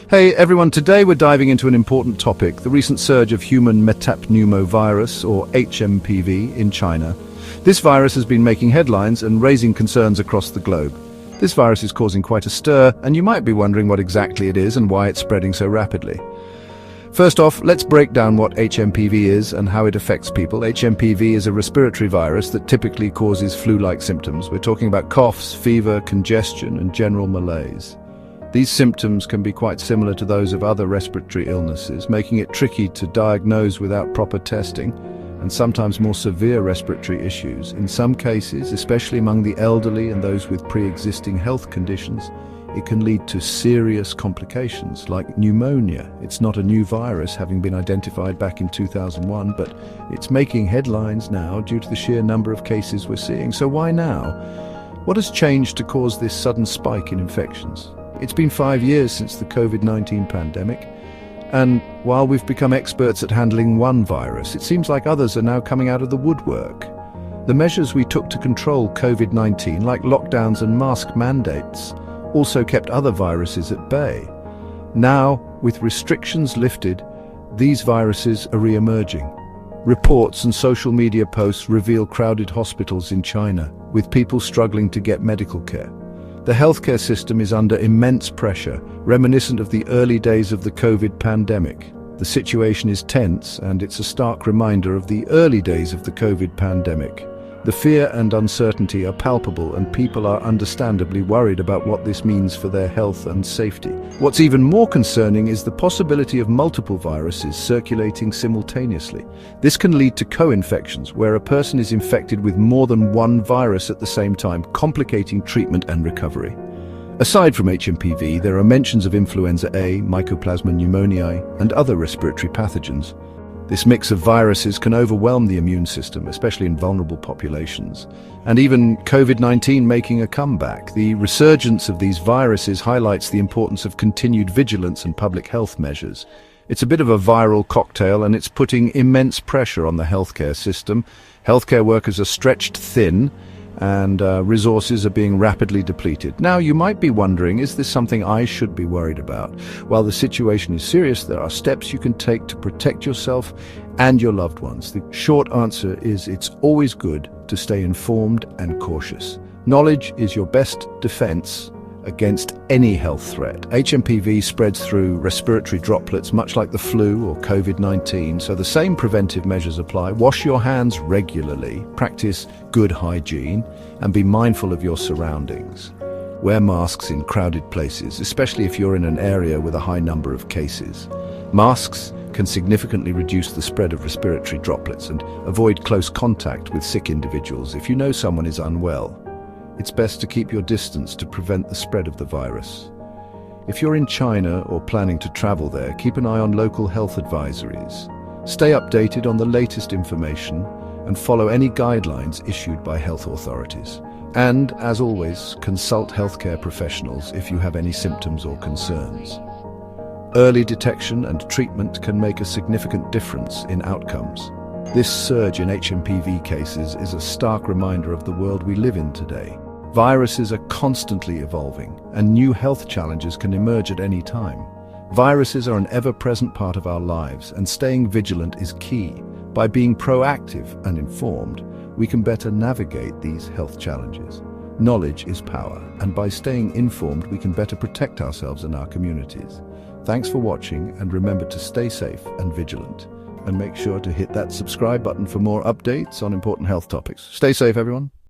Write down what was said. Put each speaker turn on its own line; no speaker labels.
Hey everyone, today we're diving into an important topic, the recent surge of human metapneumovirus, or HMPV, in China. This virus has been making headlines and raising concerns across the globe. This virus is causing quite a stir, and you might be wondering what exactly it is and why it's spreading so rapidly. First off, let's break down what HMPV is and how it affects people. HMPV is a respiratory virus that typically causes flu-like symptoms. We're talking about coughs, fever, congestion, and general malaise. These symptoms can be quite similar to those of other respiratory illnesses, making it tricky to diagnose without proper testing, and sometimes more severe respiratory issues. In some cases, especially among the elderly and those with pre-existing health conditions, it can lead to serious complications like pneumonia. It's not a new virus, having been identified back in 2001, but it's making headlines now due to the sheer number of cases we're seeing. So why now? What has changed to cause this sudden spike in infections? It's been 5 years since the COVID-19 pandemic, and while we've become experts at handling one virus, it seems like others are now coming out of the woodwork. The measures we took to control COVID-19, like lockdowns and mask mandates, also kept other viruses at bay. Now, with restrictions lifted, these viruses are re-emerging. Reports and social media posts reveal crowded hospitals in China, with people struggling to get medical care. The healthcare system is under immense pressure, reminiscent of the early days of the COVID pandemic. The situation is tense, and it's a stark reminder of the early days of the COVID pandemic. The fear and uncertainty are palpable, and people are understandably worried about what this means for their health and safety. What's even more concerning is the possibility of multiple viruses circulating simultaneously. This can lead to co-infections, where a person is infected with more than one virus at the same time, complicating treatment and recovery. Aside from HMPV, there are mentions of influenza A, Mycoplasma pneumoniae, and other respiratory pathogens. This mix of viruses can overwhelm the immune system, especially in vulnerable populations. And even COVID-19 making a comeback, the resurgence of these viruses highlights the importance of continued vigilance and public health measures. It's a bit of a viral cocktail, and it's putting immense pressure on the healthcare system. Healthcare workers are stretched thin, and resources are being rapidly depleted. Now, you might be wondering, is this something I should be worried about? While the situation is serious, there are steps you can take to protect yourself and your loved ones. The short answer is it's always good to stay informed and cautious. Knowledge is your best defense against any health threat. HMPV spreads through respiratory droplets, much like the flu or COVID-19, so the same preventive measures apply. Wash your hands regularly, practice good hygiene, and be mindful of your surroundings. Wear masks in crowded places, especially if you're in an area with a high number of cases. Masks can significantly reduce the spread of respiratory droplets, and avoid close contact with sick individuals. If you know someone is unwell, it's best to keep your distance to prevent the spread of the virus. If you're in China or planning to travel there, keep an eye on local health advisories. Stay updated on the latest information and follow any guidelines issued by health authorities. And, as always, consult healthcare professionals if you have any symptoms or concerns. Early detection and treatment can make a significant difference in outcomes. This surge in HMPV cases is a stark reminder of the world we live in today. Viruses are constantly evolving, and new health challenges can emerge at any time. Viruses are an ever-present part of our lives, and staying vigilant is key. By being proactive and informed, we can better navigate these health challenges. Knowledge is power, and by staying informed, we can better protect ourselves and our communities. Thanks for watching, and remember to stay safe and vigilant. And make sure to hit that subscribe button for more updates on important health topics. Stay safe, everyone.